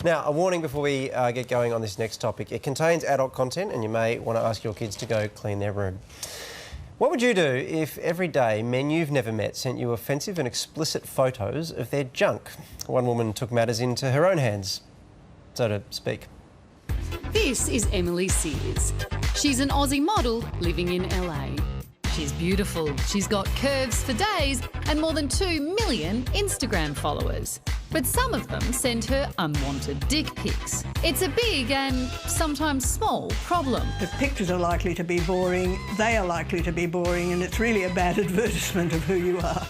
Now, a warning before we get going on this next topic. It contains adult content and you may want to ask your kids to go clean their room. What would you do if every day men you've never met sent you offensive and explicit photos of their junk? One woman took matters into her own hands, so to speak. This is Emily Sears. She's an Aussie model living in LA. She's beautiful, she's got curves for days and more than 2 million Instagram followers. But some of them send her unwanted dick pics. It's a big and sometimes small problem. The pictures are likely to be boring, they are likely to be boring, and it's really a bad advertisement of who you are.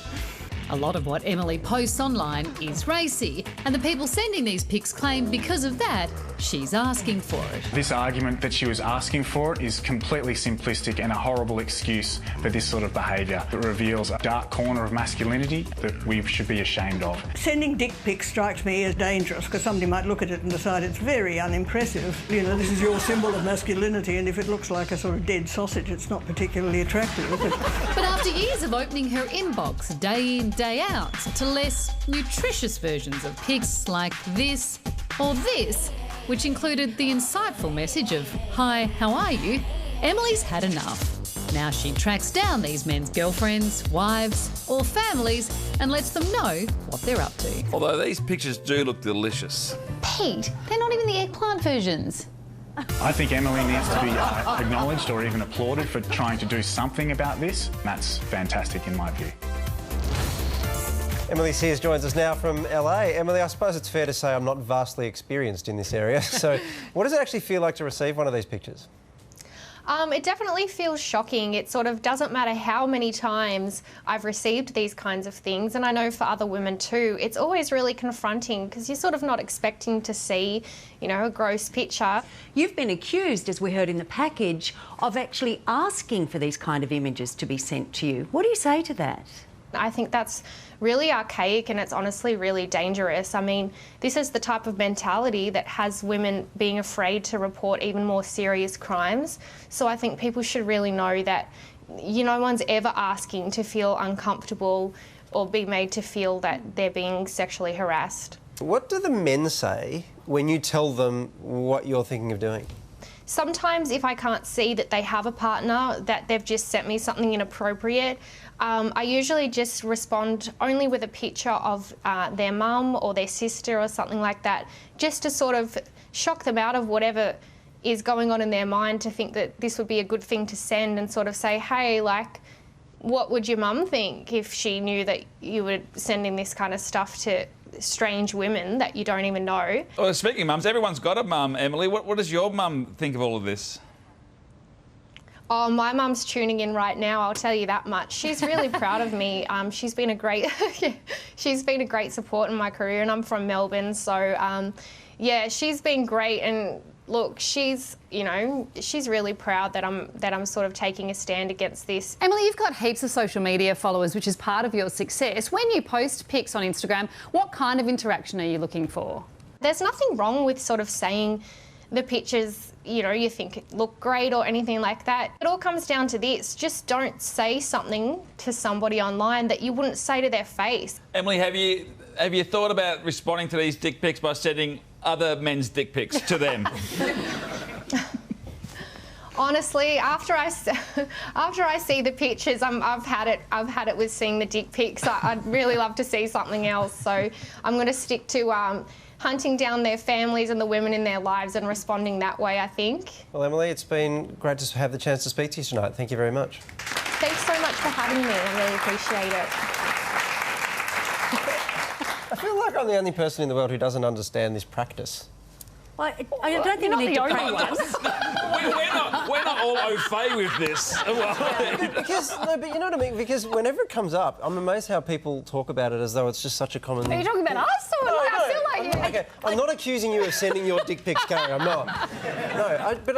A lot of what Emily posts online is racy, and the people sending these pics claim because of that, she's asking for it. This argument that she was asking for it is completely simplistic and a horrible excuse for this sort of behaviour. It reveals a dark corner of masculinity that we should be ashamed of. Sending dick pics strikes me as dangerous because somebody might look at it and decide it's very unimpressive. You know, this is your symbol of masculinity, and if it looks like a sort of dead sausage, it's not particularly attractive, is it? But after years of opening her inbox day in, day out to less nutritious versions of pics like this or this, which included the insightful message of, "Hi, how are you?" Emily's had enough. Now she tracks down these men's girlfriends, wives or families and lets them know what they're up to. Although these pictures do look delicious. Pete, they're not even the eggplant versions. I think Emily needs to be acknowledged or even applauded for trying to do something about this. That's fantastic in my view. Emily Sears joins us now from LA. Emily, I suppose it's fair to say I'm not vastly experienced in this area. So what does it actually feel like to receive one of these pictures? It definitely feels shocking. It sort of doesn't matter how many times I've received these kinds of things, and I know for other women too, it's always really confronting because you're sort of not expecting to see, you know, a gross picture. You've been accused, as we heard in the package, of actually asking for these kind of images to be sent to you. What do you say to that? I think that's really archaic and it's honestly really dangerous. I mean, this is the type of mentality that has women being afraid to report even more serious crimes. So I think people should really know that no one's ever asking to feel uncomfortable or be made to feel that they're being sexually harassed. What do the men say when you tell them what you're thinking of doing? Sometimes if I can't see that they have a partner, that they've just sent me something inappropriate, I usually just respond only with a picture of their mum or their sister or something like that, just to sort of shock them out of whatever is going on in their mind, to think that this would be a good thing to send and sort of say, hey, like, what would your mum think if she knew that you were sending this kind of stuff to strange women that you don't even know? Well, speaking of mums, everyone's got a mum, Emily. What does your mum think of all of this? Oh, my mum's tuning in right now, I'll tell you that much. She's really proud of me. She's been a great support in my career, and I'm from Melbourne, so yeah, she's been great. And look, she's really proud that I'm sort of taking a stand against this. Emily, you've got heaps of social media followers, which is part of your success. When you post pics on Instagram, what kind of interaction are you looking for? There's nothing wrong with sort of saying the pictures, you think look great or anything like that. It all comes down to this: just don't say something to somebody online that you wouldn't say to their face. Emily, have you thought about responding to these dick pics by sending other men's dick pics to them? Honestly, after I see the pictures, I've had it with seeing the dick pics. I'd really love to see something else, so I'm going to stick to hunting down their families and the women in their lives and responding that way, I think. Well, Emily, it's been great to have the chance to speak to you tonight. Thank you very much. Thanks so much for having me. I really appreciate it. I feel like I'm the only person in the world who doesn't understand this practice. Well, I don't think we need to practice. We're not all au fait with this. But you know what I mean? Because whenever it comes up, I'm amazed how people talk about it as though it's just such a common... Are you talking about us? Or I feel like you... Okay, I'm not accusing you of sending your dick pics, Carrie, I'm not. No, but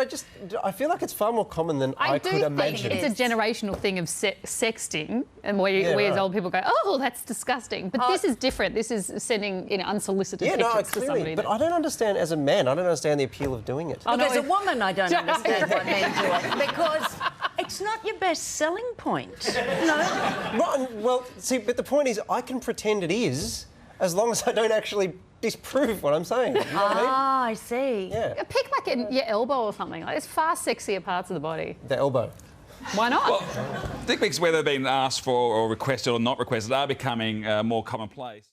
I feel like it's far more common than I could imagine. It's a generational thing of sexting, and we as old people go, oh, that's disgusting. But this is different. This is sending unsolicited pictures to somebody. But I don't understand, as a man, I don't understand the appeal of doing it. As a woman, I don't understand what men do it, because it's not your best selling point. No. Right, well, see, but the point is, I can pretend it is, as long as I don't actually disprove what I'm saying. You know what I mean? I see. Yeah. A pic like in your elbow or something. Like, it's far sexier parts of the body. The elbow. Why not? Well, dick pics, whether they've been asked for or requested or not requested, are becoming more commonplace.